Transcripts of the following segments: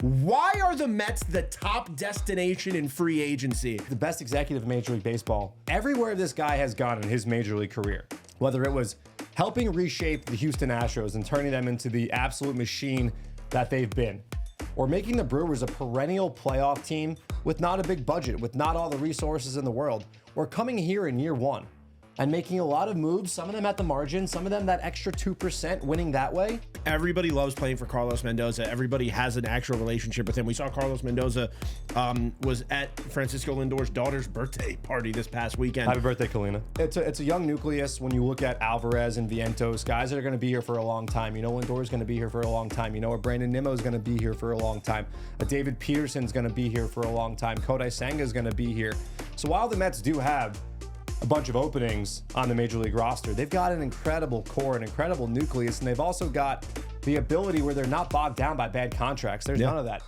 Why are the Mets the top destination in free agency? The best executive in Major League Baseball. Everywhere this guy has gone in his Major League career, whether it was helping reshape the Houston Astros and turning them into the absolute machine that they've been, or making the Brewers a perennial playoff team with not a big budget, with not all the resources in the world, or coming here in year one and making a lot of moves, some of them at the margin, some of them that extra 2% winning that way. Everybody loves playing for Carlos Mendoza. Everybody has an actual relationship with him. We saw Carlos Mendoza was at Francisco Lindor's daughter's birthday party this past weekend. Happy birthday, Kalina. It's a young nucleus when you look at Alvarez and Vientos, guys that are going to be here for a long time. You know Lindor's going to be here for a long time. You know Brandon Nimmo is going to be here for a long time. David Peterson's going to be here for a long time. Kodai Senga is going to be here. So while the Mets do have a bunch of openings on the Major League roster, they've got an incredible core, an incredible nucleus, and they've also got the ability where they're not bogged down by bad contracts. There's none of that.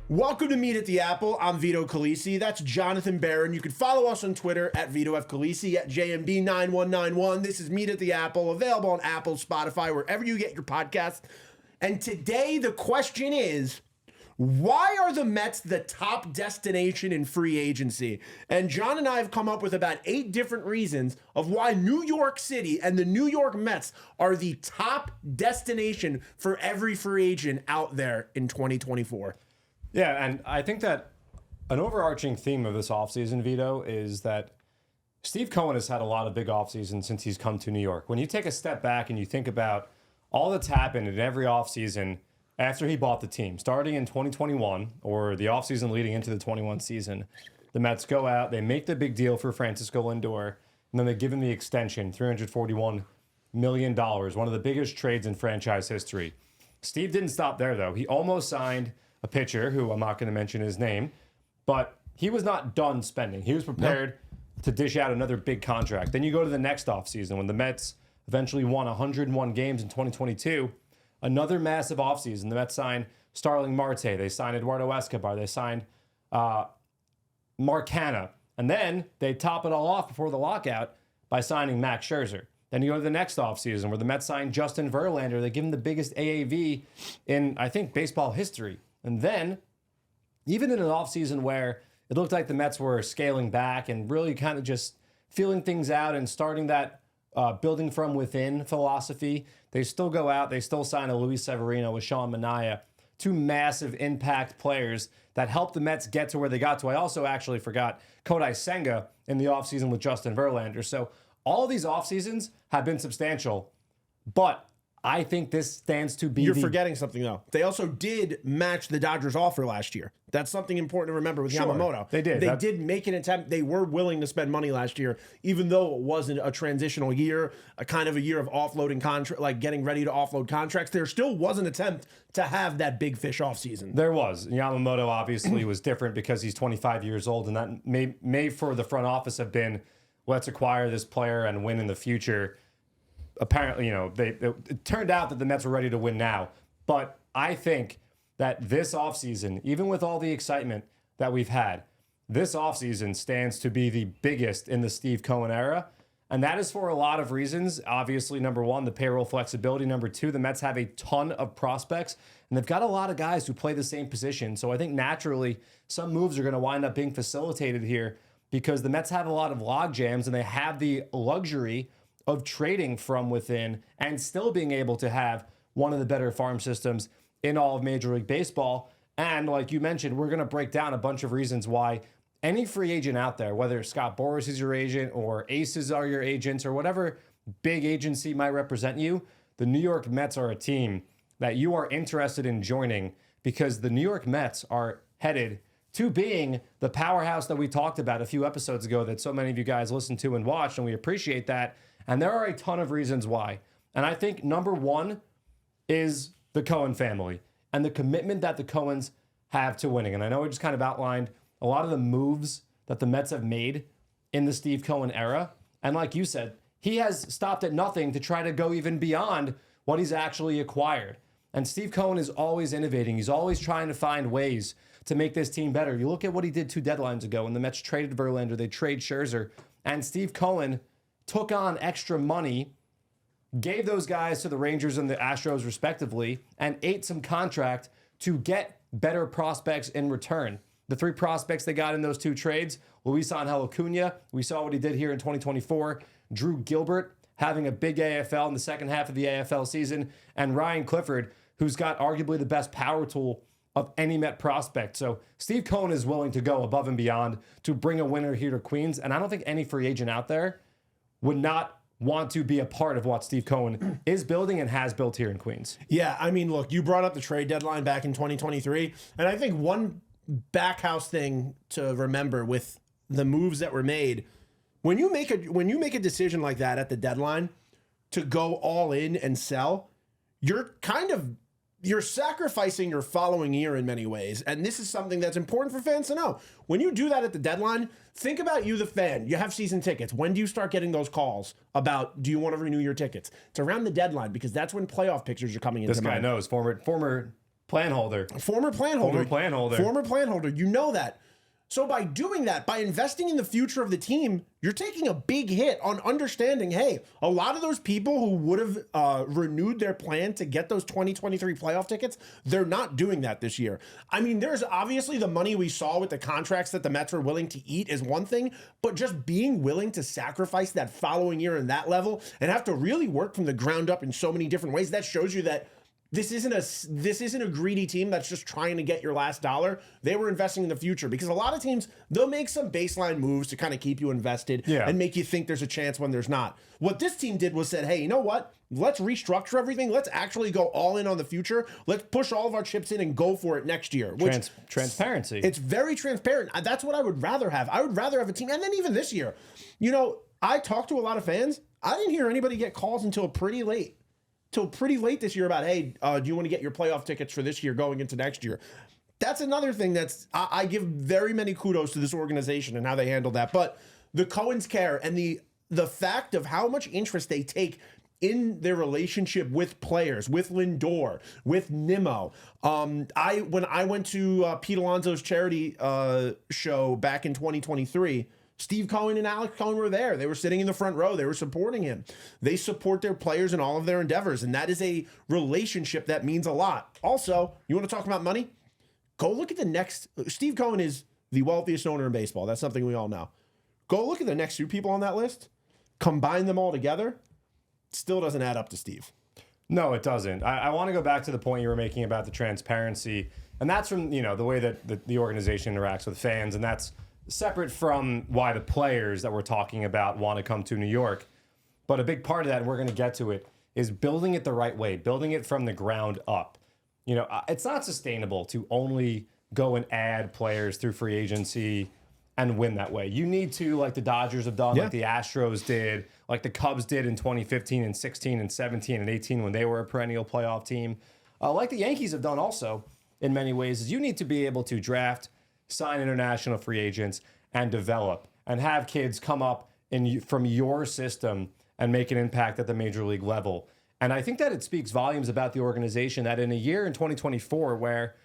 Welcome to Meet at the Apple. I'm Vito Calisi. That's Jonathan Barron. You can follow us on Twitter at Vito F. Calisi, at JMB9191. This is Meet at the Apple, available on Apple, Spotify, wherever you get your podcasts. And today the question is, why are the Mets the top destination in free agency? And John and I have come up with about 8 different reasons of why New York City and the New York Mets are the top destination for every free agent out there in 2024. Yeah, and I think that an overarching theme of this offseason, Vito, is that Steve Cohen has had a lot of big offseasons since he's come to New York. When you take a step back and you think about all that's happened in every offseason after he bought the team, starting in 2021, or the offseason leading into the 21 season, the Mets go out, they make the big deal for Francisco Lindor, and then they give him the extension, $341 million, one of the biggest trades in franchise history. Steve didn't stop there, though. He almost signed a pitcher, who I'm not going to mention his name, but he was not done spending. He was prepared to dish out another big contract. Then you go to the next offseason, when the Mets eventually won 101 games in 2022, another massive offseason. The Mets signed Starling Marte. They signed Eduardo Escobar. They signed Mark Hanna. And then they top it all off before the lockout by signing Max Scherzer. Then you go to the next offseason where the Mets signed Justin Verlander. They give him the biggest AAV in, I think, baseball history. And then, even in an offseason where it looked like the Mets were scaling back and really kind of just feeling things out and starting that building from within philosophy, they still go out, they still sign a Luis Severino, a Sean Manaea, 2 massive impact players that helped the Mets get to where they got to. I also actually forgot Kodai Senga in the offseason with Justin Verlander. So all these offseasons have been substantial, but I think this stands to be You're forgetting something, though. They also did match the Dodgers' offer last year. That's something important to remember with Yamamoto. They did. They did make an attempt. They were willing to spend money last year, even though it wasn't a transitional year, a kind of a year of offloading contract, like getting ready to offload contracts. There still was an attempt to have that big fish offseason. There was. Yamamoto obviously was different because he's 25 years old, and that may for the front office have been, let's acquire this player and win in the future. Apparently, it turned out that the Mets were ready to win now. But I think that this offseason, even with all the excitement that we've had, this offseason stands to be the biggest in the Steve Cohen era. And that is for a lot of reasons. Obviously, number one, the payroll flexibility. Number two, the Mets have a ton of prospects, and they've got a lot of guys who play the same position. So I think naturally some moves are going to wind up being facilitated here because the Mets have a lot of log jams and they have the luxury of trading from within and still being able to have one of the better farm systems in all of Major League Baseball. And like you mentioned, we're going to break down a bunch of reasons why any free agent out there, whether Scott Boras is your agent or Aces are your agents or whatever big agency might represent you, the New York Mets are a team that you are interested in joining because the New York Mets are headed to being the powerhouse that we talked about a few episodes ago that so many of you guys listened to and watched, and we appreciate that. And there are a ton of reasons why. And I think number one is the Cohen family and the commitment that the Cohens have to winning. And I know we just kind of outlined a lot of the moves that the Mets have made in the Steve Cohen era. And like you said, he has stopped at nothing to try to go even beyond what he's actually acquired. And Steve Cohen is always innovating. He's always trying to find ways to make this team better. You look at what he did 2 deadlines ago when the Mets traded Verlander, they trade Scherzer, and Steve Cohen took on extra money, gave those guys to the Rangers and the Astros respectively, and ate some contract to get better prospects in return. The 3 prospects they got in those 2 trades, Luis Angel Acuna, we saw what he did here in 2024, Drew Gilbert having a big AFL in the second half of the AFL season, and Ryan Clifford, who's got arguably the best power tool of any Met prospect. So Steve Cohen is willing to go above and beyond to bring a winner here to Queens, and I don't think any free agent out there would not want to be a part of what Steve Cohen is building and has built here in Queens. Yeah, I mean, look, you brought up the trade deadline back in 2023, and I think one backhouse thing to remember with the moves that were made, when you make a decision like that at the deadline to go all in and sell, you're sacrificing your following year in many ways. And this is something that's important for fans to know. When you do that at the deadline, think about you, the fan. You have season tickets. When do you start getting those calls about, do you want to renew your tickets? It's around the deadline because that's when playoff pictures are coming into This guy knows, former plan holder. Former plan holder. You know that. So by doing that, by investing in the future of the team, you're taking a big hit on understanding, hey, a lot of those people who would have renewed their plan to get those 2023 playoff tickets, they're not doing that this year. I mean, there's obviously the money we saw with the contracts that the Mets were willing to eat is one thing, but just being willing to sacrifice that following year in that level and have to really work from the ground up in so many different ways, that shows you that this isn't a greedy team that's just trying to get your last dollar. They were investing in the future because a lot of teams, they'll make some baseline moves to kind of keep you invested and make you think there's a chance when there's not. What this team did was said, hey, you know what? Let's restructure everything. Let's actually go all in on the future. Let's push all of our chips in and go for it next year. Transparency. It's very transparent. That's what I would rather have. I would rather have a team. And then even this year, you know, I talked to a lot of fans. I didn't hear anybody get calls until pretty late this year about, hey, do you want to get your playoff tickets for this year going into next year? That's another thing that's, I give very many kudos to this organization and how they handled that. But the Cohens care and the fact of how much interest they take in their relationship with players, with Lindor, with Nimmo. When I went to Pete Alonso's charity show back in 2023, Steve Cohen and Alex Cohen were there. They were sitting in the front row. They were supporting him. They support their players in all of their endeavors, and that is a relationship that means a lot. Also, you want to talk about money? Go look at the next. Steve Cohen is the wealthiest owner in baseball. That's something we all know. Go look at the next 2 people on that list. Combine them all together. Still doesn't add up to Steve. No, it doesn't. I want to go back to the point you were making about the transparency, and that's from the way that the organization interacts with fans, and that's separate from why the players that we're talking about want to come to New York. But a big part of that, and we're going to get to it, is building it the right way, building it from the ground up. It's not sustainable to only go and add players through free agency and win that way. You need to, like the Dodgers have done, like the Astros did, like the Cubs did in 2015 and 16 and 17 and 18 when they were a perennial playoff team. Like the Yankees have done also in many ways, is you need to be able to draft, sign international free agents, and develop, and have kids come up from your system and make an impact at the major league level. And I think that it speaks volumes about the organization that in a year in 2024 where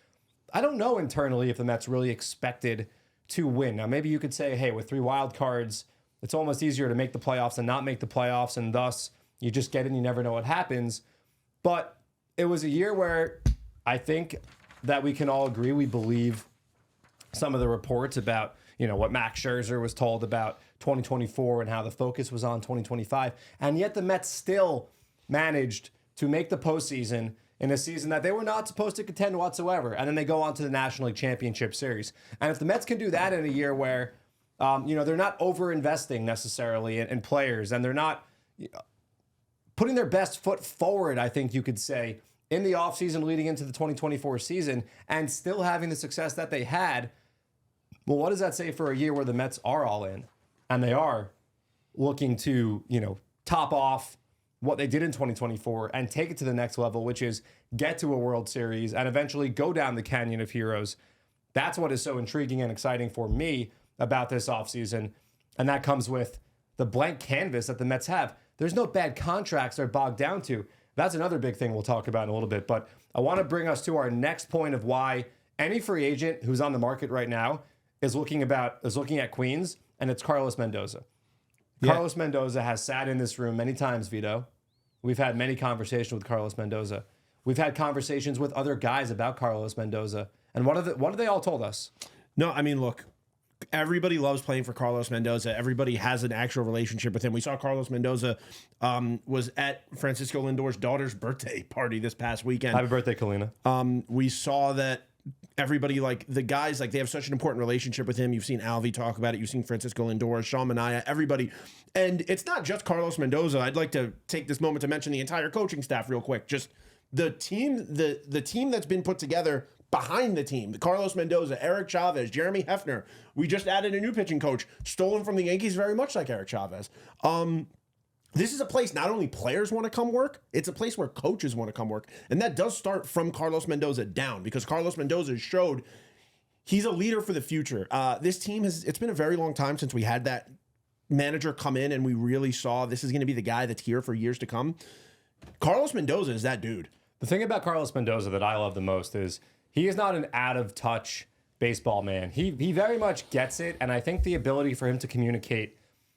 I don't know internally if the Mets really expected to win. Now, maybe you could say, hey, with 3 wild cards, it's almost easier to make the playoffs than not make the playoffs, and thus you just get in, you never know what happens. But it was a year where I think that we can all agree we believe some of the reports about, what Max Scherzer was told about 2024 and how the focus was on 2025. And yet the Mets still managed to make the postseason in a season that they were not supposed to contend whatsoever. And then they go on to the National League Championship Series. And if the Mets can do that in a year where, they're not over-investing necessarily in players, and they're not putting their best foot forward, I think you could say, in the offseason leading into the 2024 season, and still having the success that they had, well, what does that say for a year where the Mets are all in and they are looking to, top off what they did in 2024 and take it to the next level, which is get to a World Series and eventually go down the Canyon of Heroes? That's what is so intriguing and exciting for me about this offseason. And that comes with the blank canvas that the Mets have. There's no bad contracts they're bogged down to. That's another big thing we'll talk about in a little bit. But I want to bring us to our next point of why any free agent who's on the market right now is looking at Queens, and it's Carlos Mendoza. Yeah. Carlos Mendoza has sat in this room many times, Vito. We've had many conversations with Carlos Mendoza. We've had conversations with other guys about Carlos Mendoza And what have they all told us? No, I mean, look, everybody loves playing for Carlos Mendoza. Everybody has an actual relationship with him. We saw Carlos Mendoza was at Francisco Lindor's daughter's birthday party this past weekend. Happy birthday, Kalina. We saw that everybody, like the guys, like they have such an important relationship with him. You've seen Alvy talk about it. You've seen Francisco Lindor, Sean Manaea, everybody. And it's not just Carlos Mendoza. I'd like to take this moment to mention the entire coaching staff real quick. Just the team, the team that's been put together behind the team. Carlos Mendoza, Eric Chavez, Jeremy Hefner. We just added a new pitching coach, stolen from the Yankees, very much like Eric Chavez. This is a place not only players want to come work, it's a place where coaches want to come work. And that does start from Carlos Mendoza down, because Carlos Mendoza showed he's a leader for the future. This team it's been a very long time since we had that manager come in and we really saw this is going to be the guy that's here for years to come. Carlos Mendoza is that dude. The thing about Carlos Mendoza that I love the most is he is not an out-of-touch baseball man. He very much gets it, and I think the ability for him to communicate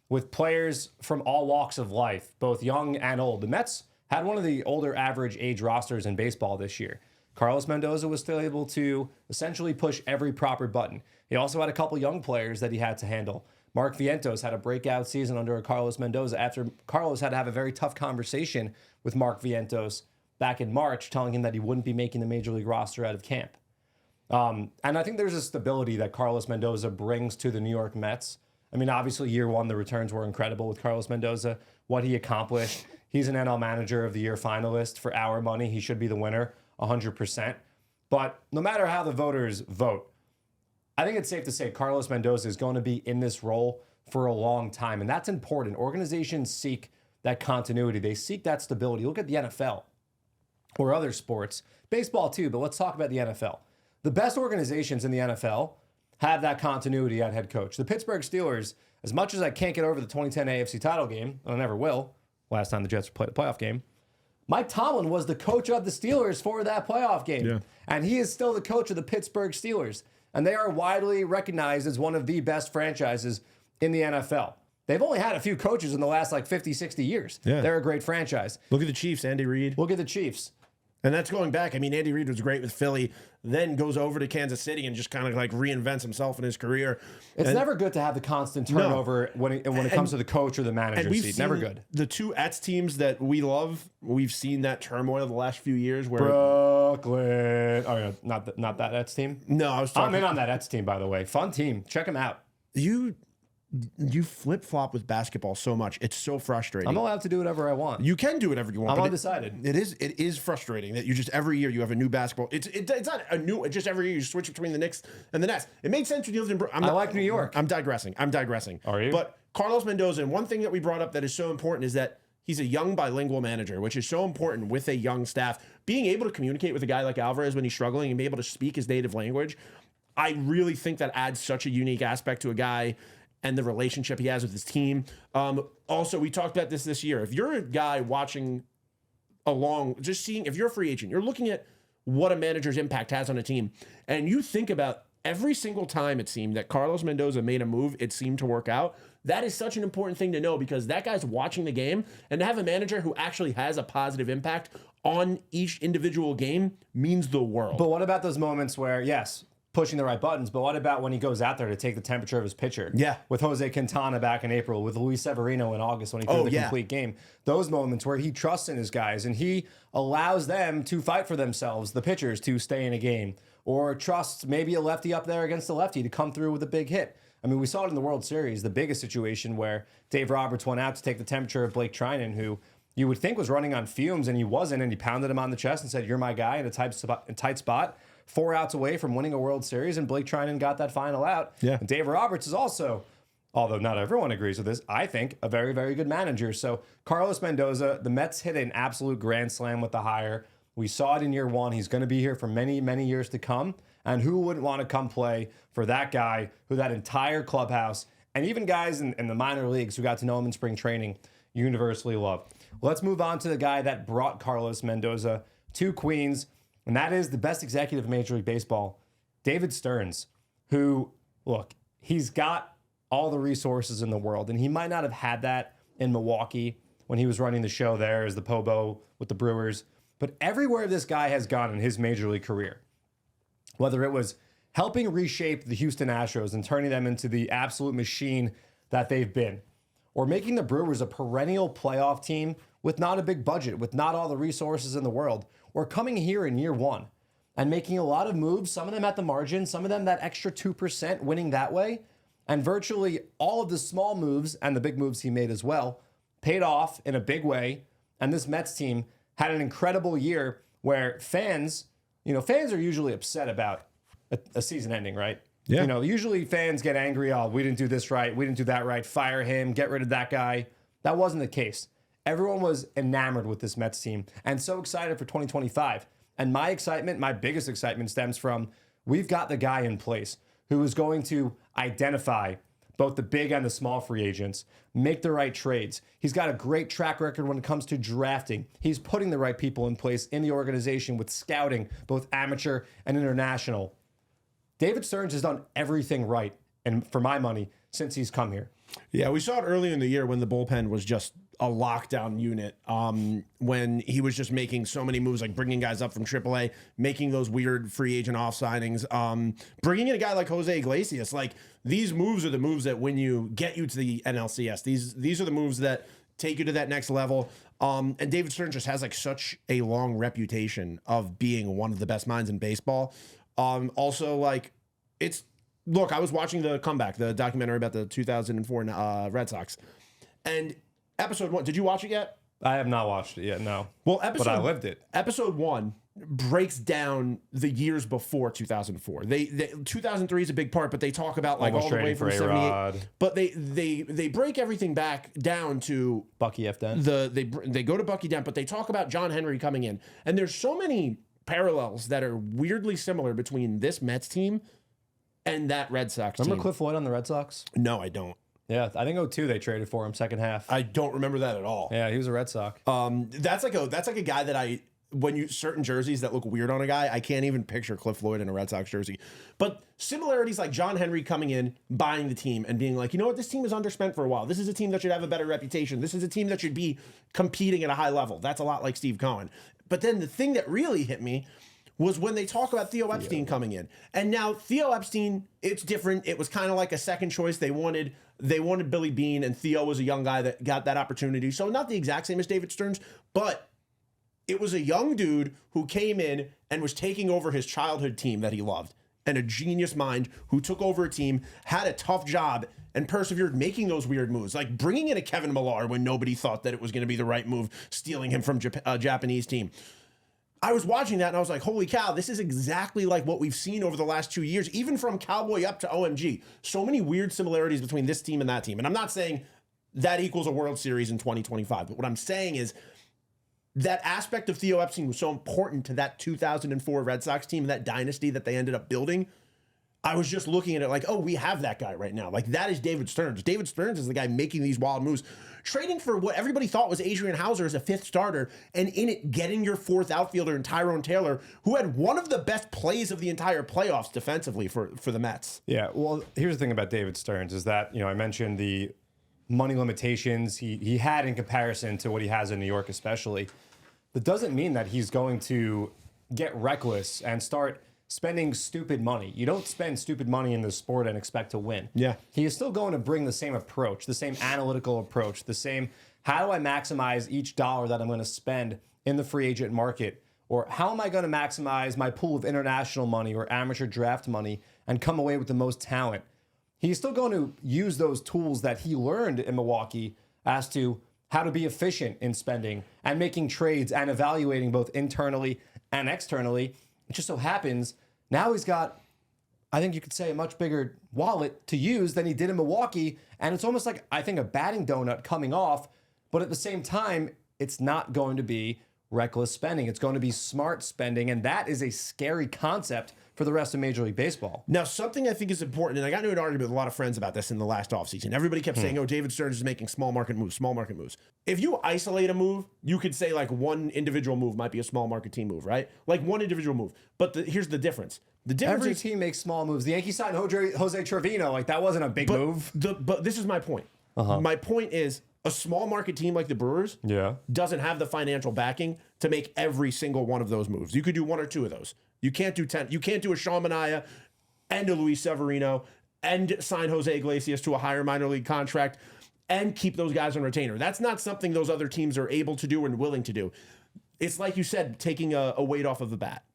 with players from all walks of life, both young and old. The Mets had one of the older average age rosters in baseball this year. Carlos Mendoza was still able to essentially push every proper button. He also had a couple young players that he had to handle. Mark Vientos had a breakout season under Carlos Mendoza after Carlos had to have a very tough conversation with Mark Vientos back in March, telling him that he wouldn't be making the major league roster out of camp. And I think there's a stability that Carlos Mendoza brings to the New York Mets. I mean, obviously, year one, the returns were incredible with Carlos Mendoza, what he accomplished. He's an NL Manager of the Year finalist. For our money, he should be the winner, 100%. But no matter how the voters vote, I think it's safe to say Carlos Mendoza is going to be in this role for a long time, and that's important. Organizations seek that continuity. They seek that stability. Look at the NFL or other sports, baseball too, but let's talk about the NFL. The best organizations in the NFL have that continuity at head coach. The Pittsburgh Steelers, as much as I can't get over the 2010 AFC title game, and I never will, last time the Jets played a playoff game, Mike Tomlin was the coach of the Steelers for that playoff game. Yeah. And he is still the coach of the Pittsburgh Steelers. And they are widely recognized as one of the best franchises in the NFL. They've only had a few coaches in the last 50, 60 years. Yeah. They're a great franchise. Look at the Chiefs, Andy Reid. Look at the Chiefs. And that's going back. I mean, Andy Reid was great with Philly, then goes over to Kansas City and just kind of reinvents himself in his career. It's never good to have the constant turnover when it comes to the coach or the manager seat. Never good. The two Ets teams that we love, we've seen that turmoil the last few years. Where Brooklyn. Oh, yeah, not that Ets team? No, I was talking. I'm in on that Ets team, by the way. Fun team. Check them out. You flip-flop with basketball so much. It's so frustrating. I'm allowed to do whatever I want. You can do whatever you want. I'm undecided. It is frustrating that you just every year you have a new basketball. It's not a new. It's just every year you switch between the Knicks and the Nets. It made sense when you lived in Brooklyn. I like New York. I'm digressing. Are you? But Carlos Mendoza, and one thing that we brought up that is so important is that he's a young bilingual manager, which is so important with a young staff. Being able to communicate with a guy like Alvarez when he's struggling and be able to speak his native language, I really think that adds such a unique aspect to a guy and the relationship he has with his team. Also, we talked about this year. If you're a guy watching along, just seeing, if you're a free agent, you're looking at what a manager's impact has on a team, and you think about every single time it seemed that Carlos Mendoza made a move, it seemed to work out. That is such an important thing to know, because that guy's watching the game, and to have a manager who actually has a positive impact on each individual game means the world. But what about those moments where, yes, pushing the right buttons, but what about when he goes out there to take the temperature of his pitcher? Yeah. With Jose Quintana back in April, with Luis Severino in August when he threw the complete game. Those moments where he trusts in his guys and he allows them to fight for themselves, the pitchers, to stay in a game, or trusts maybe a lefty up there against a lefty to come through with a big hit. I mean, we saw it in the World Series, the biggest situation where Dave Roberts went out to take the temperature of Blake Trinan, who you would think was running on fumes, and he wasn't, and he pounded him on the chest and said, "You're my guy," in a tight spot. 4 outs away from winning a World Series, and Blake Trinan got that final out. Yeah. And Dave Roberts is also, although not everyone agrees with this, I think a very, very good manager. So Carlos Mendoza, the Mets hit an absolute grand slam with the hire. We saw it in year one. He's going to be here for many, many years to come. And who wouldn't want to come play for that guy who that entire clubhouse, and even guys in the minor leagues who got to know him in spring training, universally love. Let's move on to the guy that brought Carlos Mendoza to Queens, and that is the best executive in Major League Baseball, David Stearns, who, look, he's got all the resources in the world, and he might not have had that in Milwaukee when he was running the show there as the Pobo with the Brewers, but everywhere this guy has gone in his Major League career, whether it was helping reshape the Houston Astros and turning them into the absolute machine that they've been, or making the Brewers a perennial playoff team with not a big budget, with not all the resources in the world, or coming here in year one and making a lot of moves, some of them at the margin, some of them that extra 2%, winning that way. And virtually all of the small moves and the big moves he made as well paid off in a big way. And this Mets team had an incredible year where fans are usually upset about a season ending, right? Yeah. Usually fans get angry. Oh, we didn't do this right. We didn't do that right. Fire him. Get rid of that guy. That wasn't the case. Everyone was enamored with this Mets team and so excited for 2025. And my biggest excitement stems from we've got the guy in place who is going to identify both the big and the small free agents, make the right trades. He's got a great track record when it comes to drafting. He's putting the right people in place in the organization with scouting, both amateur and international. David Stearns has done everything right, and for my money, since he's come here. Yeah, we saw it earlier in the year when the bullpen was just a lockdown unit, when he was just making so many moves, like bringing guys up from AAA, making those weird free agent off signings, bringing in a guy like Jose Iglesias. Like, these moves are the moves that get you to the NLCS. These are the moves that take you to that next level. And David Stearns just has like such a long reputation of being one of the best minds in baseball. Also, like, look, I was watching The Comeback, the documentary about the 2004 Red Sox, and episode 1, did you watch it yet? I have not watched it yet, no. Well, but I lived it. Episode 1 breaks down the years before 2004. They 2003 is a big part, but they talk about like Almost all the way from trading for 78. A-Rod. But they break everything back down to Bucky F. Dent. They go to Bucky Dent, but they talk about John Henry coming in, and there's so many parallels that are weirdly similar between this Mets team and that Red Sox Remember team. Cliff Floyd on the Red Sox? No, I don't. Yeah, I think 2002 they traded for him second half. I don't remember that at all. Yeah, he was a Red Sox. That's like a guy that certain jerseys that look weird on a guy, I can't even picture Cliff Floyd in a Red Sox jersey. But similarities like John Henry coming in, buying the team, and being like, you know what, this team is underspent for a while. This is a team that should have a better reputation. This is a team that should be competing at a high level. That's a lot like Steve Cohen. But then the thing that really hit me was when they talk about Theo Epstein coming in. And now Theo Epstein, it's different. It was kind of like a second choice. They wanted Billy Beane, and Theo was a young guy that got that opportunity. So not the exact same as David Stearns, but it was a young dude who came in and was taking over his childhood team that he loved, and a genius mind who took over a team, had a tough job, and persevered making those weird moves, like bringing in a Kevin Millar when nobody thought that it was going to be the right move, stealing him from a Japanese team. I was watching that and I was like, holy cow, this is exactly like what we've seen over the last 2 years, even from Cowboy up to OMG. So many weird similarities between this team and that team. And I'm not saying that equals a World Series in 2025, but what I'm saying is that aspect of Theo Epstein was so important to that 2004 Red Sox team, that dynasty that they ended up building. I was just looking at it like, oh, we have that guy right now. Like, that is David Stearns. David Stearns is the guy making these wild moves, trading for what everybody thought was Adrian Hauser as a fifth starter, and in it getting your fourth outfielder in Tyrone Taylor, who had one of the best plays of the entire playoffs defensively for the Mets. Yeah, well, here's the thing about David Stearns is that, I mentioned the money limitations he had in comparison to what he has in New York especially. That doesn't mean that he's going to get reckless and start spending stupid money. You don't spend stupid money in this sport and expect to win. Yeah. He is still going to bring the same approach, the same analytical approach, the same, how do I maximize each dollar that I'm going to spend in the free agent market? Or how am I going to maximize my pool of international money or amateur draft money and come away with the most talent? He's still going to use those tools that he learned in Milwaukee as to how to be efficient in spending and making trades and evaluating both internally and externally. It just so happens now he's got, I think you could say, a much bigger wallet to use than he did in Milwaukee. And it's almost like, I think, a batting donut coming off. But at the same time, it's not going to be reckless spending. It's going to be smart spending. And that is a scary concept for the rest of Major League Baseball. Now, something I think is important, and I got into an argument with a lot of friends about this in the last offseason. Everybody kept saying, oh, David Stearns is making small market moves. If you isolate a move, you could say like one individual move might be a small market team move, right? Like one individual move. But here's the difference. The difference Every is, team makes small moves. The Yankees signed Jose Trevino. Like, that wasn't a big move. But this is my point. My point is, a small market team like the Brewers doesn't have the financial backing to make every single one of those moves. You could do one or two of those. You can't do 10. You can't do a Sean Manaea and a Luis Severino and sign Jose Iglesias to a higher minor league contract and keep those guys on retainer. That's not something those other teams are able to do and willing to do. It's like you said, taking a weight off of the bat.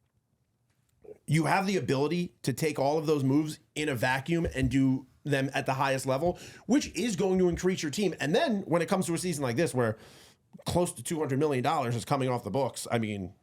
You have the ability to take all of those moves in a vacuum and do them at the highest level, which is going to increase your team. And then when it comes to a season like this, where close to $200 million is coming off the books, I mean,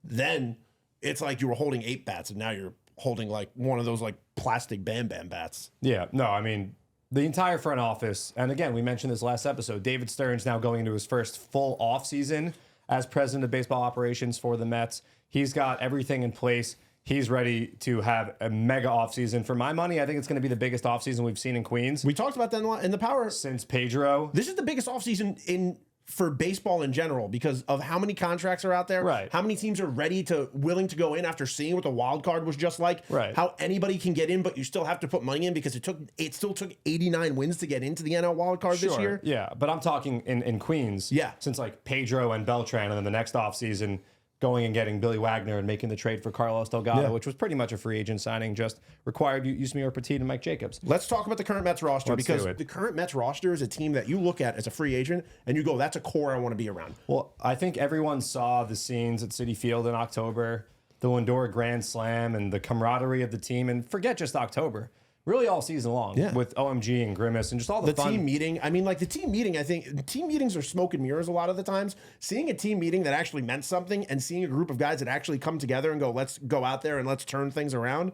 then it's like you were holding 8 bats and now you're holding like one of those like plastic Bam Bam bats. Yeah, no, I mean, the entire front office, and again, we mentioned this last episode, David Stearns now going into his first full offseason as president of baseball operations for the Mets. He's got everything in place. He's ready to have a mega offseason. For my money, I think it's going to be the biggest offseason we've seen in Queens. We talked about that in the Power. Since Pedro. This is the biggest offseason for baseball in general because of how many contracts are out there. Right. How many teams are willing to go in after seeing what the wild card was just like. Right. How anybody can get in, but you still have to put money in because it still took 89 wins to get into the NL wild card this year. Yeah, but I'm talking in Queens. Yeah. Since like Pedro and Beltran, and then the next offseason going and getting Billy Wagner and making the trade for Carlos Delgado, which was pretty much a free agent signing, just required Yusmeir Petit and Mike Jacobs. Let's talk about the current Mets roster because the current Mets roster is a team that you look at as a free agent and you go, that's a core I want to be around. Well, I think everyone saw the scenes at Citi Field in October, the Lindor Grand Slam and the camaraderie of the team, and forget just October. Really all season long with OMG and Grimace and just all the fun. Team meeting. I mean, like the team meeting, I think team meetings are smoke and mirrors a lot of the times. Seeing a team meeting that actually meant something and seeing a group of guys that actually come together and go, let's go out there and let's turn things around.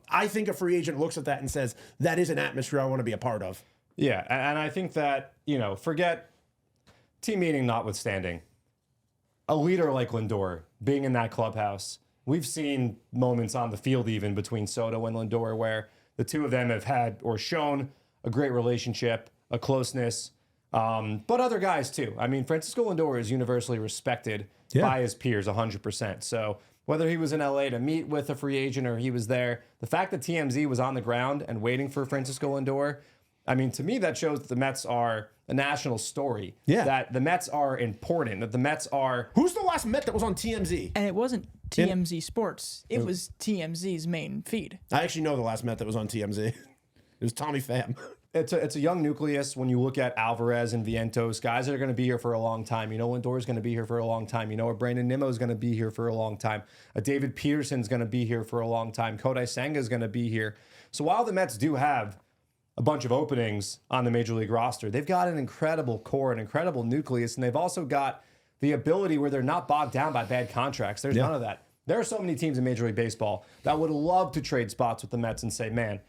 I think a free agent looks at that and says, that is an atmosphere I want to be a part of. Yeah, and I think that, forget team meeting notwithstanding, a leader like Lindor being in that clubhouse, we've seen moments on the field even between Soto and Lindor where the two of them have had or shown a great relationship, a closeness, but other guys too. I mean, Francisco Lindor is universally respected by his peers 100%. So whether he was in LA to meet with a free agent or he was there, the fact that TMZ was on the ground and waiting for Francisco Lindor, I mean, to me, that shows that the Mets are a national story. Yeah. That the Mets are important, that the Mets are... Who's the last Met that was on TMZ? And it wasn't TMZ Sports. It was TMZ's main feed. I actually know the last Met that was on TMZ. It was Tommy Pham. It's a young nucleus when you look at Alvarez and Vientos, guys that are going to be here for a long time. Lindor is going to be here for a long time. Brandon Nimmo is going to be here for a long time. David Peterson's going to be here for a long time. Kodai Senga is going to be here. So while the Mets do have a bunch of openings on the Major League roster, they've got an incredible core, an incredible nucleus, and they've also got the ability where they're not bogged down by bad contracts. There's none of that. There are so many teams in Major League Baseball that would love to trade spots with the Mets and say, man,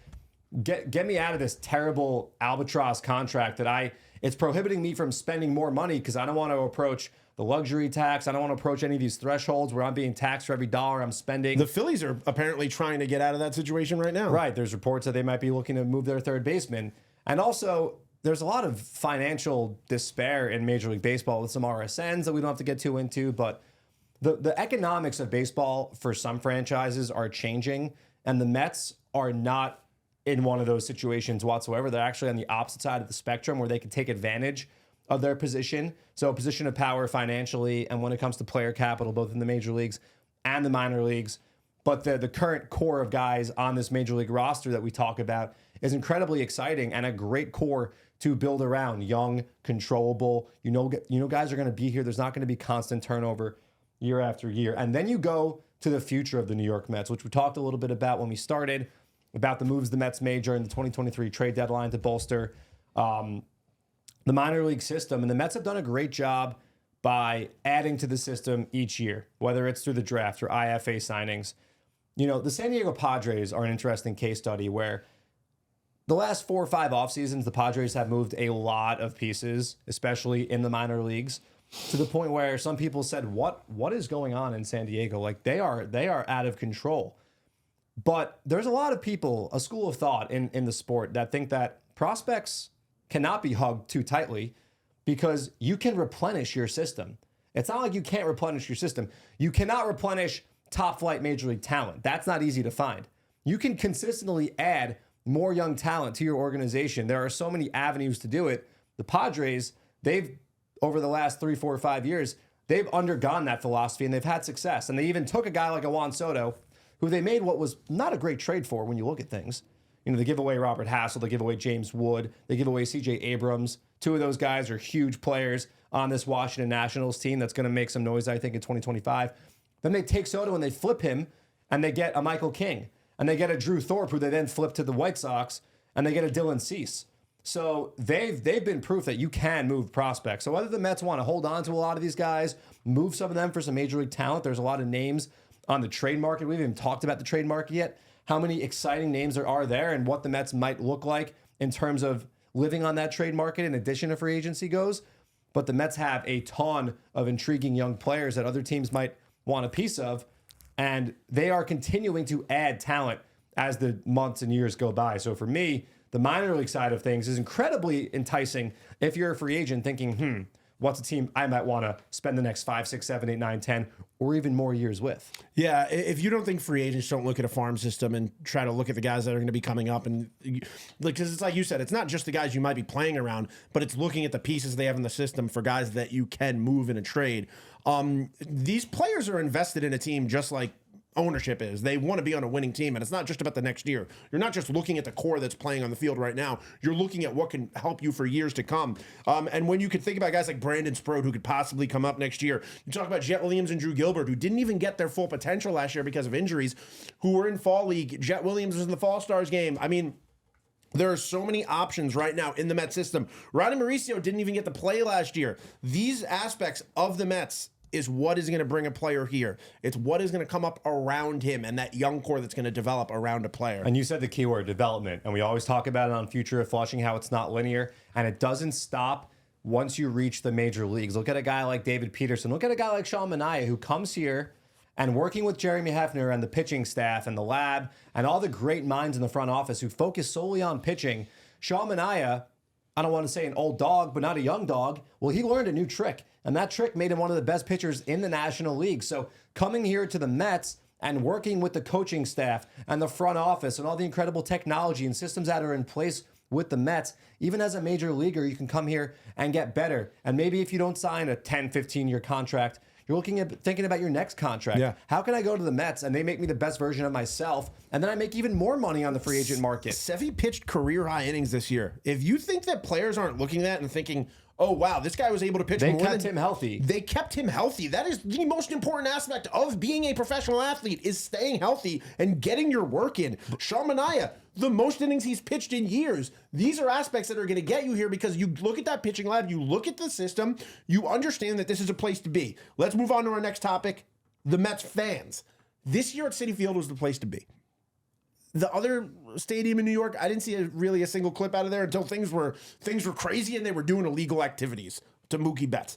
get me out of this terrible albatross contract that it's prohibiting me from spending more money because I don't want to approach the luxury tax. I don't want to approach any of these thresholds where I'm being taxed for every dollar I'm spending. The Phillies are apparently trying to get out of that situation right now. Right. There's reports that they might be looking to move their third baseman. And also, there's a lot of financial despair in Major League Baseball with some RSNs that we don't have to get too into, but the economics of baseball for some franchises are changing, and the Mets are not in one of those situations whatsoever. They're actually on the opposite side of the spectrum where they can take advantage of their position. So a position of power financially, and when it comes to player capital, both in the major leagues and the minor leagues. But the current core of guys on this major league roster that we talk about is incredibly exciting and a great core to build around. Young, controllable. Guys are going to be here. There's not going to be constant turnover year after year. And then you go to the future of the New York Mets, which we talked a little bit about when we started, about the moves the Mets made during the 2023 trade deadline to bolster the minor league system. And the Mets have done a great job by adding to the system each year, whether it's through the draft or IFA signings. The San Diego Padres are an interesting case study where the last 4 or 5 off seasons, the Padres have moved a lot of pieces, especially in the minor leagues, to the point where some people said, what is going on in San Diego? Like they are out of control. But there's a lot of people, a school of thought in the sport that think that prospects cannot be hugged too tightly because you can replenish your system. It's not like you can't replenish your system. You cannot replenish top flight major league talent. That's not easy to find. You can consistently add more young talent to your organization. There are so many avenues to do it. The Padres, they've, over the last 3, 4, 5 years, they've undergone that philosophy and they've had success. And they even took a guy like a Juan Soto, who they made what was not a great trade for when you look at things. You know, they give away Robert Hassel, they give away James Wood, they give away C.J. Abrams. Two of those guys are huge players on this Washington Nationals team that's going to make some noise, I think, in 2025. Then they take Soto and they flip him, and they get a Michael King, and they get a Drew Thorpe, who they then flip to the White Sox, and they get a Dylan Cease. So they've been proof that you can move prospects. So whether the Mets want to hold on to a lot of these guys, move some of them for some major league talent, there's a lot of names on the trade market. We haven't even talked about the trade market yet. How many exciting names there are there and what the Mets might look like in terms of living on that trade market in addition to free agency goes. But the Mets have a ton of intriguing young players that other teams might want a piece of. And they are continuing to add talent as the months and years go by. So for me, the minor league side of things is incredibly enticing if you're a free agent thinking, what's a team I might want to spend the next 5, 6, 7, 8, 9, 10, or even more years with. Yeah, if you don't think free agents don't look at a farm system and try to look at the guys that are going to be coming up, and like, because it's like you said, it's not just the guys you might be playing around, but it's looking at the pieces they have in the system for guys that you can move in a trade. These players are invested in a team just like ownership is. They want to be on a winning team, and it's not just about the next year. You're not just looking at the core that's playing on the field right now. You're looking at what can help you for years to come. And when you could think about guys like Brandon Sprode, who could possibly come up next year, you talk about Jet Williams and Drew Gilbert, who didn't even get their full potential last year because of injuries, who were in fall league. Jet Williams was in the Fall Stars game. I mean, there are so many options right now in the Mets system. Ronnie Mauricio didn't even get to play last year. These aspects of the Mets is what is going to bring a player here. It's what is going to come up around him and that young core that's going to develop around a player. And you said the keyword, development. And we always talk about it on Future of Flushing, how it's not linear. And it doesn't stop once you reach the major leagues. Look at a guy like David Peterson. Look at a guy like Sean Manaea, who comes here and working with Jeremy Hefner and the pitching staff and the lab and all the great minds in the front office who focus solely on pitching. Sean Manaea, I don't want to say an old dog, but not a young dog. Well, he learned a new trick, and that trick made him one of the best pitchers in the National League. So coming here to the Mets and working with the coaching staff and the front office and all the incredible technology and systems that are in place with the Mets, even as a major leaguer, you can come here and get better. And maybe if you don't sign a 10, 15-year contract, you're thinking about your next contract. Yeah. How can I go to the Mets and they make me the best version of myself, and then I make even more money on the free agent market? Sevy pitched career-high innings this year. If you think that players aren't looking at that and thinking, oh, wow, this guy was able to pitch They more kept him healthy. They kept him healthy. That is the most important aspect of being a professional athlete, is staying healthy and getting your work in. Sean Manaea, the most innings he's pitched in years. These are aspects that are going to get you here because you look at that pitching lab, you look at the system, you understand that this is a place to be. Let's move on to our next topic, the Mets fans. This year at Citi Field was the place to be. The other stadium in New York, I didn't see really a single clip out of there until things were crazy and they were doing illegal activities to Mookie Betts.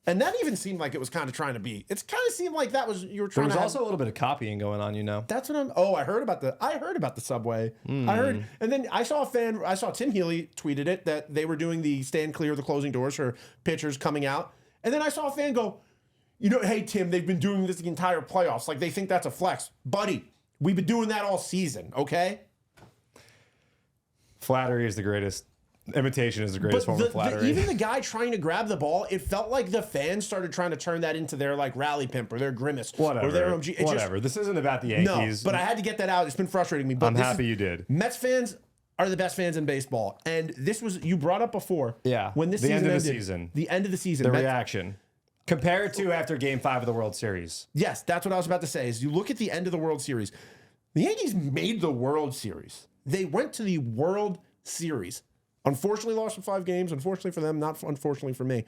And that even seemed like it was kind of trying to be. It's kind of seemed like that was you were trying There to. was also a little bit of copying going on, you know. That's what I'm. Oh, I heard about the subway. I heard, and then I saw Tim Healy tweeted it that they were doing the stand clear of the closing doors for pitchers coming out, and then I saw a fan go, you know, hey Tim, they've been doing this the entire playoffs. Like they think that's a flex, buddy. We've been doing that all season, okay? Flattery is the greatest. Imitation is the greatest form of flattery. Even the guy trying to grab the ball, it felt like the fans started trying to turn that into their like rally pimp or their grimace Whatever. or their OMG. Whatever. This isn't about the Yankees. No, but I had to get that out. It's been frustrating me. But I'm happy you did. Mets fans are the best fans in baseball, and this was you brought up before. Yeah. When this the season end of ended, the season. the end of the season, The Mets, reaction. Compare it to after Game 5 of the World Series. Yes, that's what I was about to say. Is you look at the end of the World Series, the Yankees made the World Series. They went to the World Series. Unfortunately, lost in 5 games. Unfortunately for them, not unfortunately for me.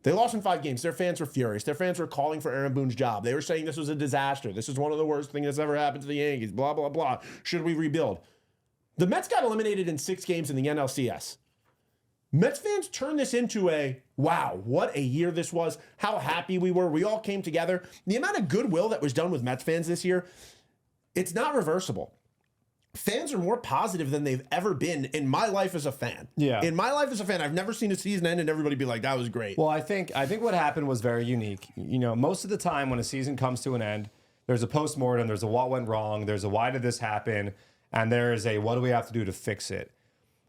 They lost in 5 games. Their fans were furious. Their fans were calling for Aaron Boone's job. They were saying this was a disaster. This is one of the worst things that's ever happened to the Yankees. Blah, blah, blah. Should we rebuild? The Mets got eliminated in 6 games in the NLCS. Mets fans turned this into a, wow, what a year this was. How happy we were. We all came together. The amount of goodwill that was done with Mets fans this year, it's not reversible. Fans are more positive than they've ever been in my life as a fan. Yeah. In my life as a fan, I've never seen a season end and everybody be like, that was great. Well, I think what happened was very unique. You know, most of the time when a season comes to an end, there's a postmortem, there's a what went wrong, there's a why did this happen, and there is a what do we have to do to fix it.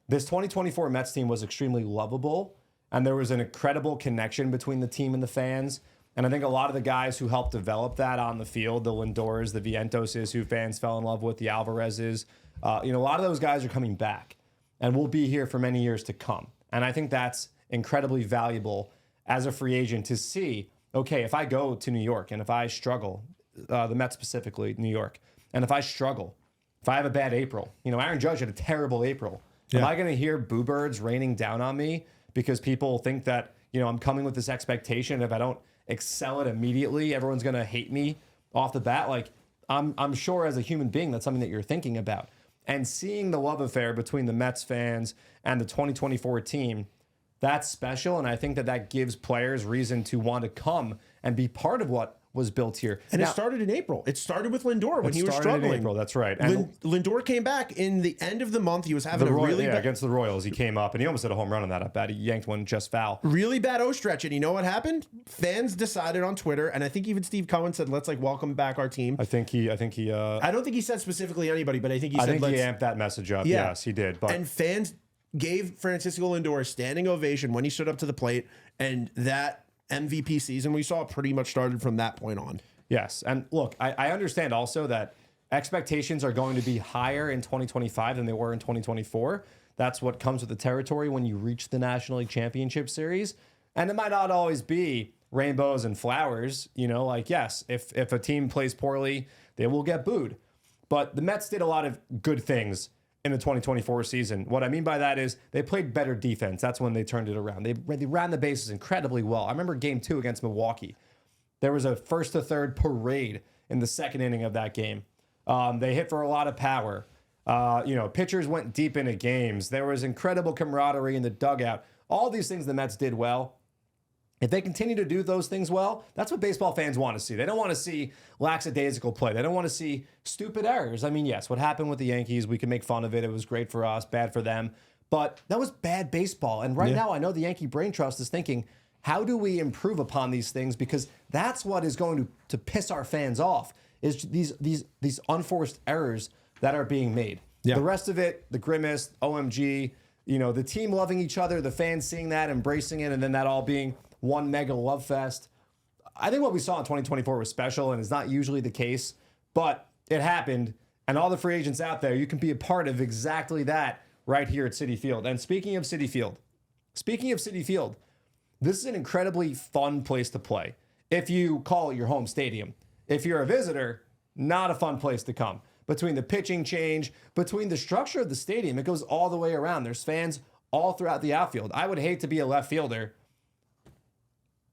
This 2024 Mets team was extremely lovable, and there was an incredible connection between the team and the fans. And I think a lot of the guys who helped develop that on the field, the Lindors, the Vientoses, who fans fell in love with, the Alvarezes, a lot of those guys are coming back and will be here for many years to come. And I think that's incredibly valuable as a free agent to see, okay, if I go to New York and if I struggle, the Mets specifically, New York, and if I struggle, if I have a bad April, Aaron Judge had a terrible April. Yeah. Am I going to hear boo birds raining down on me because people think that, I'm coming with this expectation if I don't excel it immediately, everyone's going to hate me off the bat? Like, I'm sure as a human being, that's something that you're thinking about. And seeing the love affair between the Mets fans and the 2024 team, that's special. And I think that gives players reason to want to come and be part of what was built here. And now, it started in April. It started with Lindor when he was struggling. In April, that's right. And Lindor came back in the end of the month. He was having a really bad... against the Royals. He came up and he almost hit a home run on that at bat. He yanked one just foul. Really bad O stretch. And you know what happened? Fans decided on Twitter, and I think even Steve Cohen said, let's welcome back our team. I think he I don't think he said specifically anybody, but I think he said he amped that message up. Yeah. Yes, he did. But and fans gave Francisco Lindor a standing ovation when he stood up to the plate, and that MVP season we saw pretty much started from that point on. Yes. And look, I understand also that expectations are going to be higher in 2025 than they were in 2024. That's what comes with the territory when you reach the National League Championship Series. And it might not always be rainbows and flowers. Yes, if a team plays poorly, they will get booed. But the Mets did a lot of good things in the 2024 season. What I mean by that is they played better defense. That's when they turned it around. They ran the bases incredibly well. I remember game 2 against Milwaukee. There was a first to third parade in the second inning of that game. They hit for a lot of power. Pitchers went deep into games. There was incredible camaraderie in the dugout. All these things the Mets did well. If they continue to do those things well, that's what baseball fans want to see. They don't want to see lackadaisical play. They don't want to see stupid errors. I mean, yes, what happened with the Yankees, we can make fun of it. It was great for us, bad for them. But that was bad baseball. And right now, I know the Yankee Brain Trust is thinking, how do we improve upon these things? Because that's what is going to piss our fans off, is these unforced errors that are being made. Yeah. The rest of it, the grimace, OMG, the team loving each other, the fans seeing that, embracing it, and then that all being one mega love fest. I think what we saw in 2024 was special, and it's not usually the case, but it happened. And all the free agents out there, you can be a part of exactly that right here at Citi Field. And speaking of Citi Field, this is an incredibly fun place to play. If you call it your home stadium. If you're a visitor, not a fun place to come. Between the pitching change, between the structure of the stadium, it goes all the way around. There's fans all throughout the outfield. I would hate to be a left fielder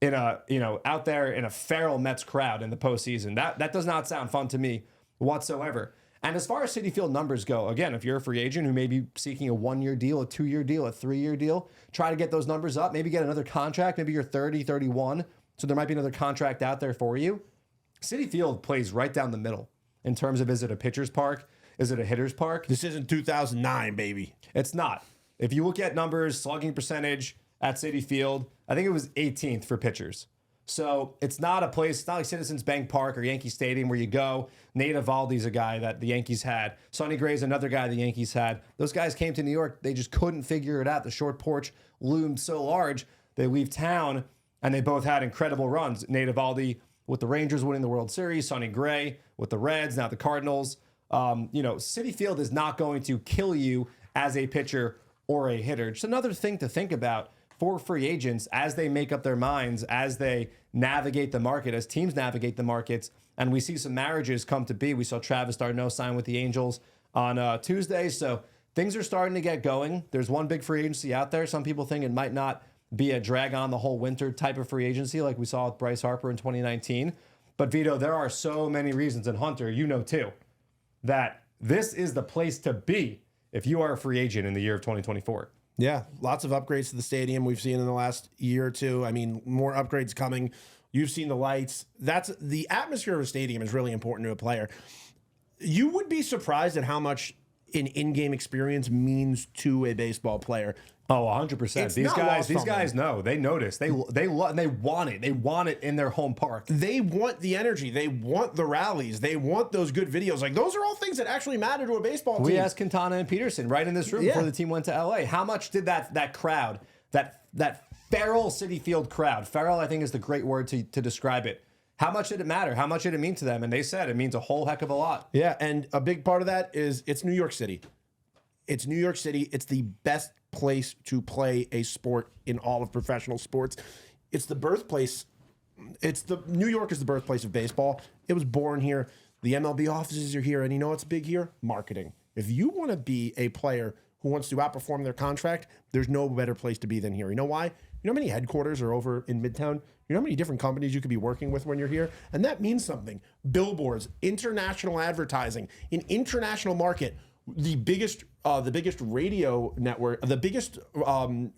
in out there in a feral Mets crowd in the postseason. That does not sound fun to me whatsoever. And as far as Citi Field numbers go, again, if you're a free agent who may be seeking a 1-year deal, a 2-year deal, a 3-year deal, try to get those numbers up, maybe get another contract. Maybe you're 30, 31, so there might be another contract out there for you. Citi Field plays right down the middle in terms of, is it a pitcher's park? Is it a hitter's park? This isn't 2009, baby. It's not. If you look at numbers, slugging percentage at Citi Field, I think it was 18th for pitchers. So it's not a place, it's not like Citizens Bank Park or Yankee Stadium where you go. Nate Eovaldi's a guy that the Yankees had. Sonny Gray's another guy the Yankees had. Those guys came to New York. They just couldn't figure it out. The short porch loomed so large. They leave town, and they both had incredible runs. Nate Eovaldi with the Rangers winning the World Series. Sonny Gray with the Reds, now the Cardinals. Citi Field is not going to kill you as a pitcher or a hitter. Just another thing to think about for free agents as they make up their minds, as they navigate the market, as teams navigate the markets, and we see some marriages come to be. We saw Travis d'Arnaud sign with the Angels on Tuesday, so things are starting to get going. There's one big free agency out there. Some people think it might not be a drag on the whole winter type of free agency like we saw with Bryce Harper in 2019. But Vito, there are so many reasons, and Hunter, you know too, that this is the place to be if you are a free agent in the year of 2024. Yeah, lots of upgrades to the stadium we've seen in the last year or two. I mean, more upgrades coming. You've seen the lights. That's the atmosphere of a stadium is really important to a player. You would be surprised at how much an in-game experience means to a baseball player. Oh, 100%. These guys know. They notice. They want it. They want it in their home park. They want the energy. They want the rallies. They want those good videos. Like, those are all things that actually matter to a baseball team. We asked Quintana and Peterson right in this room before the team went to LA. How much did that crowd, that feral Citi Field crowd. Feral, I think, is the great word to describe it. How much did it matter? How much did it mean to them? And they said it means a whole heck of a lot. Yeah, and a big part of that is it's New York City. It's New York City. It's the best place to play a sport in all of professional sports. It's the birthplace. New York is the birthplace of baseball. It was born here. The MLB offices are here, and you know what's big here? Marketing. If you want to be a player who wants to outperform their contract, there's no better place to be than here. You know why? You know how many headquarters are over in Midtown? You know how many different companies you could be working with when you're here? And that means something. Billboards, international advertising, an international market, the biggest radio network, the biggest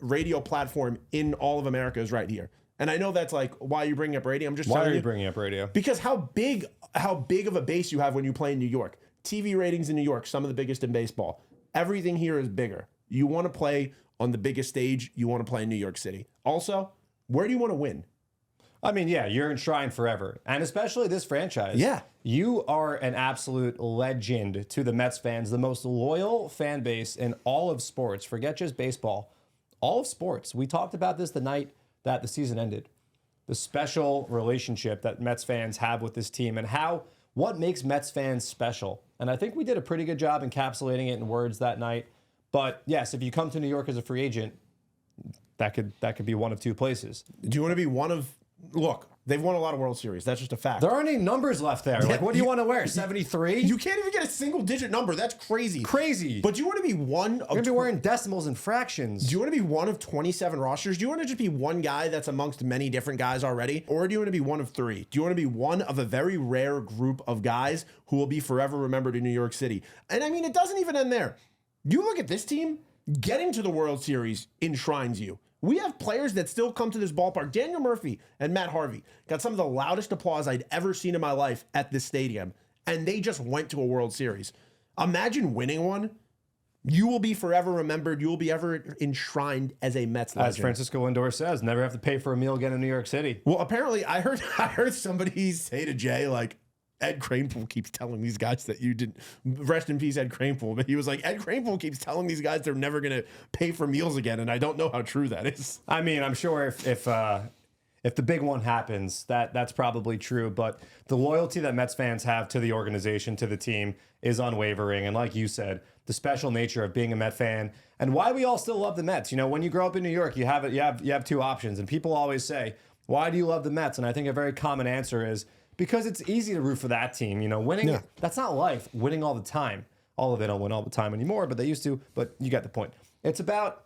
radio platform in all of America is right here. And I know that's like, why are you bringing up radio? I'm just Why telling are you bringing up radio? Because how big of a base you have when you play in New York. TV ratings in New York, some of the biggest in baseball. Everything here is bigger. You want to play on the biggest stage. You want to play in New York City. Also, where do you want to win? I mean, yeah, you're enshrined forever. And especially this franchise. Yeah. You are an absolute legend to the Mets fans, the most loyal fan base in all of sports. Forget just baseball. All of sports. We talked about this the night that the season ended. The special relationship that Mets fans have with this team and what makes Mets fans special. And I think we did a pretty good job encapsulating it in words that night. But yes, if you come to New York as a free agent, that could be one of two places. Do you want to be one of... Look, they've won a lot of World Series. That's just a fact. There aren't any numbers left there. Like, what do you want to wear? 73? You can't even get a single-digit number. That's crazy. Crazy. But do you want to be one of... You're going to be wearing decimals and fractions. Do you want to be one of 27 rosters? Do you want to just be one guy that's amongst many different guys already? Or do you want to be one of three? Do you want to be one of a very rare group of guys who will be forever remembered in New York City? And I mean, it doesn't even end there. You look at this team, getting to the World Series enshrines you. We have players that still come to this ballpark. Daniel Murphy and Matt Harvey got some of the loudest applause I'd ever seen in my life at this stadium, and they just went to a World Series. Imagine winning one. You will be forever remembered. You will be ever enshrined as a Mets legend. As Francisco Lindor says, never have to pay for a meal again in New York City. Well, apparently, I heard somebody say to Jay, like, Ed Kranepool keeps telling these guys that you didn't. Rest in peace, Ed Kranepool. But he was like, Ed Kranepool keeps telling these guys they're never going to pay for meals again, and I don't know how true that is. I mean, I'm sure if the big one happens, that's probably true. But the loyalty that Mets fans have to the organization, to the team, is unwavering. And like you said, the special nature of being a Met fan and why we all still love the Mets. You know, when you grow up in New York, you have two options, and people always say, "Why do you love the Mets?" And I think a very common answer is, because it's easy to root for that team. You know, winning, that's not life. Winning all the time. Although they don't win all the time anymore, but they used to. But you get the point. It's about,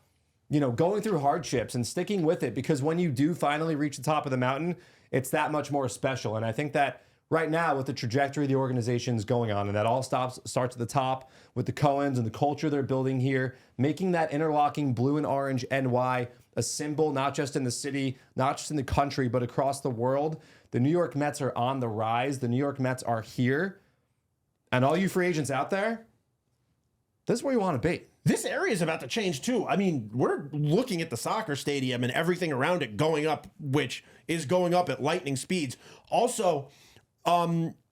you know, going through hardships and sticking with it, because when you do finally reach the top of the mountain, it's that much more special. And I think that right now, with the trajectory the organization's going on, and that all starts at the top with the Cohens and the culture they're building here, making that interlocking blue and orange NY a symbol, not just in the city, not just in the country, but across the world. The New York Mets are on the rise. The New York Mets are here. And all you free agents out there, this is where you want to be. This area is about to change too. I mean, we're looking at the soccer stadium and everything around it going up, which is going up at lightning speeds. Also,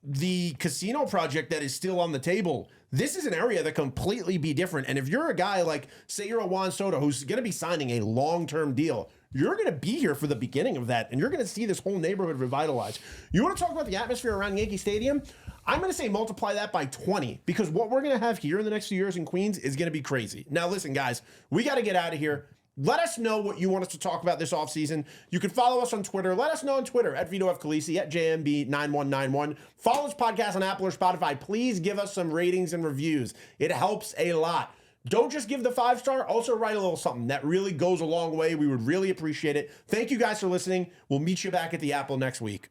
the casino project that is still on the table, this is an area that completely be different. And if you're a guy like, say you're a Juan Soto who's going to be signing a long-term deal, you're going to be here for the beginning of that, and you're going to see this whole neighborhood revitalized. You want to talk about the atmosphere around Yankee Stadium? I'm going to say multiply that by 20, because what we're going to have here in the next few years in Queens is going to be crazy. Now, listen, guys, we got to get out of here. Let us know what you want us to talk about this offseason. You can follow us on Twitter. Let us know on Twitter at Vito F. Khaleesi, at JMB9191. Follow this podcast on Apple or Spotify. Please give us some ratings and reviews. It helps a lot. Don't just give the 5-star. Also write a little something. That really goes a long way. We would really appreciate it. Thank you guys for listening. We'll meet you back at the Apple next week.